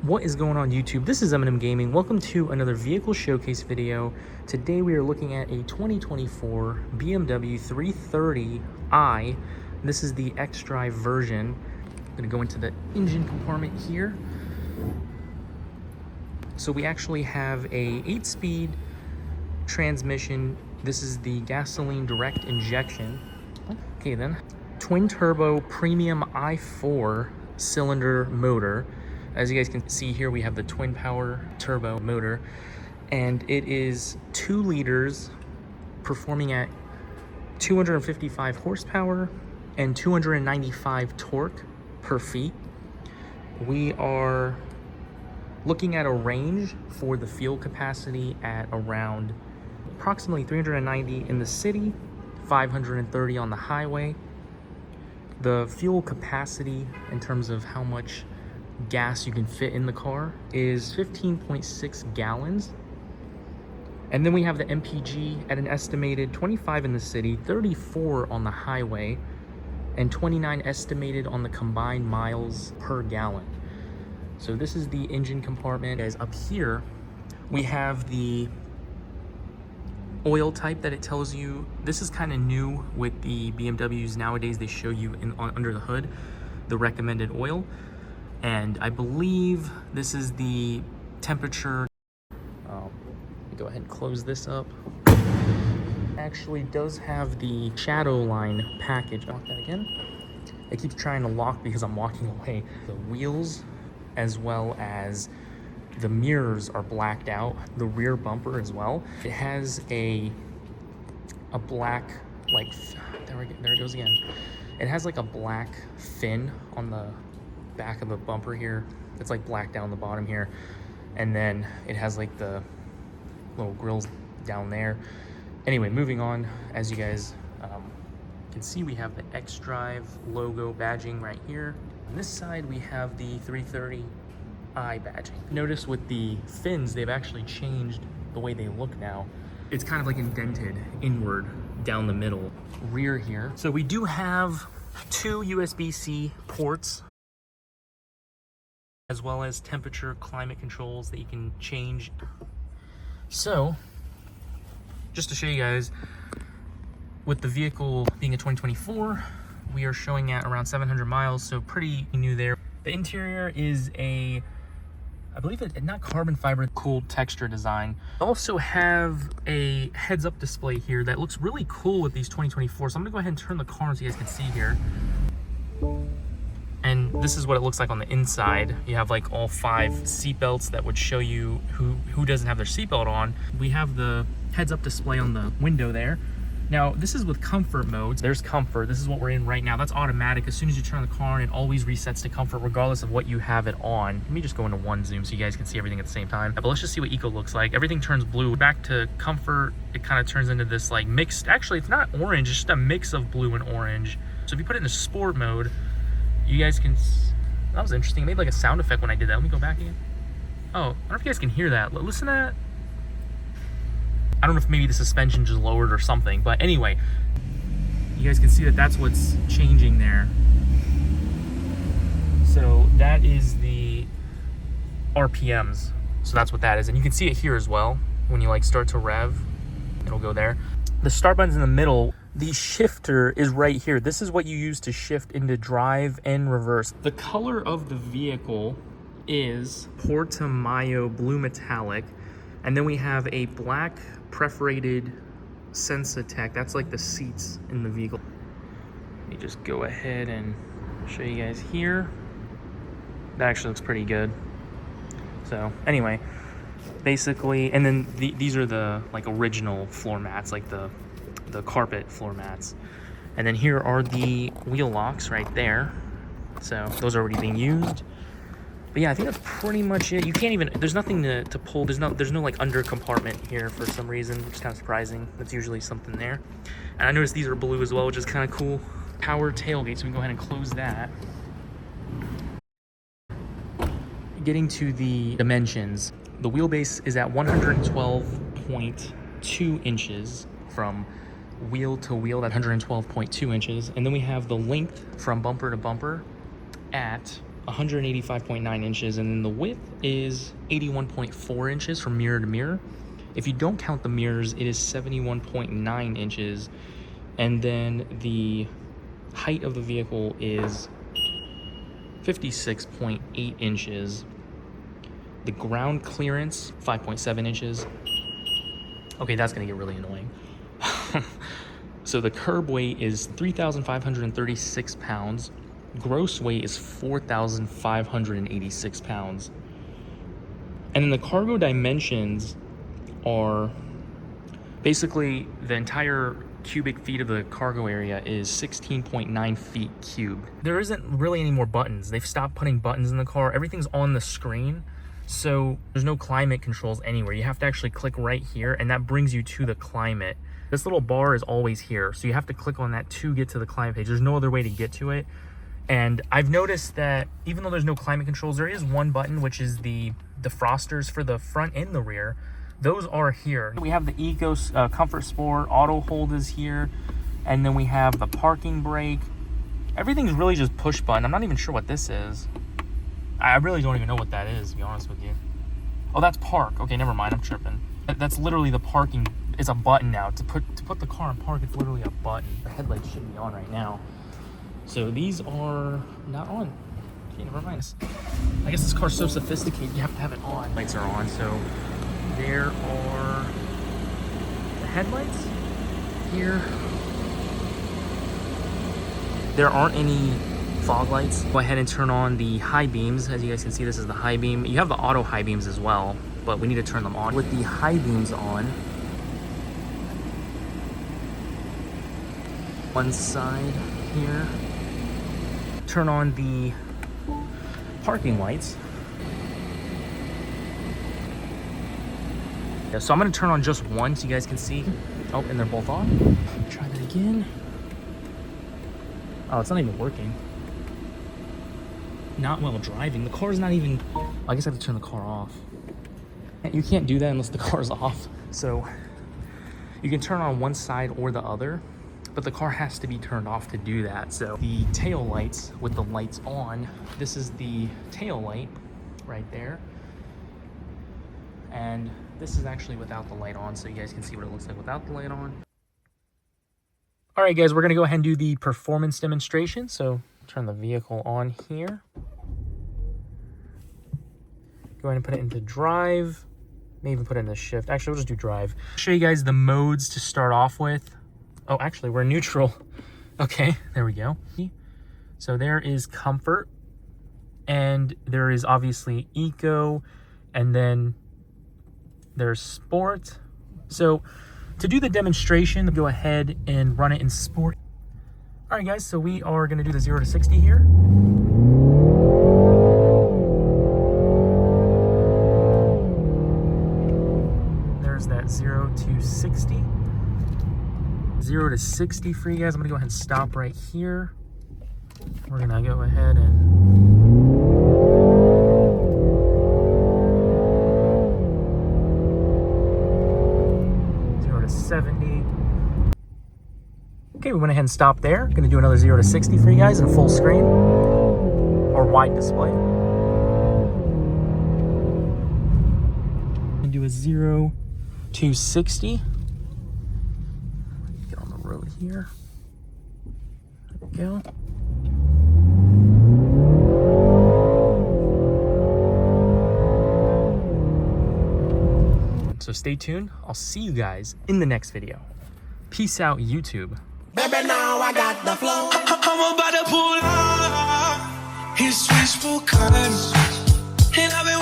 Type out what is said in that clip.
What is going on YouTube? This is M&M Gaming. Welcome to another vehicle showcase video. Today we are looking at a 2024 BMW 330i. This is the xDrive version. I'm going to go into the engine compartment here. So we actually have a 8-speed transmission. This is the gasoline direct injection. Okay then, twin turbo premium i4 cylinder motor. As you guys can see here, we have the twin power turbo motor, and it is 2 liters, performing at 255 horsepower and 295 torque per feet. We are looking at a range for the fuel capacity at around approximately 390 in the city, 530 on the highway. The fuel capacity in terms of how much gas you can fit in the car is 15.6 gallons. And then we have the MPG at an estimated 25 in the city, 34 on the highway, and 29 estimated on the combined miles per gallon. So this is the engine compartment. Guys, up here we have the oil type that it tells you. This is kind of new with the BMWs nowadays. They show you under the hood the recommended oil. And I believe this is the temperature. Let me go ahead and close this up. Actually does have the shadow line package. Lock that again. It keeps trying to lock because I'm walking away. The wheels as well as the mirrors are blacked out. The rear bumper as well. It has a black, like, there it goes again. It has like a black fin on the back of the bumper here. It's like black down the bottom here, and then it has like the little grills down there. Anyway, moving on, as you guys can see, we have the xDrive logo badging right here. On this side we have the 330i badging. Notice with the fins, they've actually changed the way they look now. It's kind of like indented inward down the middle rear here. So we do have 2 USB-C ports, as well as temperature climate controls that you can change. So just to show you guys, with the vehicle being a 2024, we are showing at around 700 miles, so pretty new there. The interior is a, I believe it's not carbon fiber, cool texture design. Also have a heads-up display here that looks really cool with these 2024. So I'm gonna go ahead and turn the car on so you guys can see here. And this is what it looks like on the inside. You have like all 5 seat belts that would show you who doesn't have their seatbelt on. We have the heads-up display on the window there. Now, this is with comfort modes. There's comfort. This is what we're in right now. That's automatic. As soon as you turn the car on, it always resets to comfort regardless of what you have it on. Let me just go into one zoom so you guys can see everything at the same time. But let's just see what eco looks like. Everything turns blue. Back to comfort, it kind of turns into this like mixed, actually it's not orange, it's just a mix of blue and orange. So if you put it into sport mode, you guys can, that was interesting. It made like a sound effect when I did that. Let me go back again. Oh, I don't know if you guys can hear that. Listen to that. I don't know if maybe the suspension just lowered or something, but anyway, you guys can see that that's what's changing there. So that is the RPMs. So that's what that is. And you can see it here as well. When you like start to rev, it'll go there. The start button's in the middle. The shifter is right here. This is what you use to shift into drive and reverse. The color of the vehicle is Portimao blue metallic. And then we have a black perforated Sensatech. That's like the seats in the vehicle. Let me just go ahead and show you guys here. That actually looks pretty good. So anyway, basically, and then these are the like original floor mats, like the carpet floor mats. And then here are the wheel locks right there. So those are already being used. But yeah, I think that's pretty much it. You can't even, there's nothing to pull. There's no like under compartment here for some reason, which is kind of surprising. That's usually something there. And I noticed these are blue as well, which is kind of cool. Power tailgate, so we can go ahead and close that. Getting to the dimensions, the wheelbase is at 112.2 inches from wheel to wheel, at 112.2 inches. And then we have the length from bumper to bumper at 185.9 inches, and then the width is 81.4 inches from mirror to mirror. If you don't count the mirrors, it is 71.9 inches, and then the height of the vehicle is 56.8 inches. The ground clearance, 5.7 inches. Okay, that's gonna get really annoying. So the curb weight is 3,536 pounds. Gross weight is 4,586 pounds. And then the cargo dimensions are basically the entire cubic feet of the cargo area is 16.9 feet cubed. There isn't really any more buttons. They've stopped putting buttons in the car. Everything's on the screen. So there's no climate controls anywhere. You have to actually click right here, and that brings you to the climate. This little bar is always here, so you have to click on that to get to the climate page. There's no other way to get to it. And I've noticed that even though there's no climate controls, there is one button, which is the defrosters for the front and the rear. Those are here. We have the Eco Comfort Sport, auto hold is here, and then we have the parking brake. Everything's really just push button. I'm not even sure what this is. I really don't even know what that is, to be honest with you. Oh, that's park. Okay, never mind. I'm tripping. That's literally the parking. It's a button now. To put the car in park, it's literally a button. The headlights should be on right now. So these are not on. Okay, never mind. I guess this car's so sophisticated, you have to have it on. Lights are on, so there are the headlights here. There aren't any fog lights. Go ahead and turn on the high beams. As you guys can see, this is the high beam. You have the auto high beams as well, but we need to turn them on. With the high beams on, one side here. Turn on the parking lights. Yeah, so I'm gonna turn on just one so you guys can see. Oh, and they're both on. Try that again. Oh, it's not even working. Not while driving. The car's not even... I guess I have to turn the car off. You can't do that unless the car's off. So you can turn on one side or the other, but the car has to be turned off to do that. So the tail lights with the lights on, this is the tail light right there. And this is actually without the light on, so you guys can see what it looks like without the light on. All right, guys, we're gonna go ahead and do the performance demonstration. So turn the vehicle on here. Go ahead and put it into drive. May even put it into shift. Actually, we'll just do drive. Show you guys the modes to start off with. Oh, actually, we're neutral. Okay, there we go. So there is comfort, and there is obviously eco, and then there's sport. So to do the demonstration, go ahead and run it in sport. All right, guys, so we are gonna do the 0 to 60 here. There's that 0 to 60. 0 to 60 for you guys. I'm gonna go ahead and stop right here. We're gonna go ahead and 0 to 70. Okay, we went ahead and stopped there. Gonna do another 0 to 60 for you guys in full screen or wide display. And do a 0 to 60. Get on the road here. There we go. So stay tuned. I'll see you guys in the next video. Peace out, YouTube. Baby, now I got the flow. I'm about to pull up. His wishful cuts. And I've been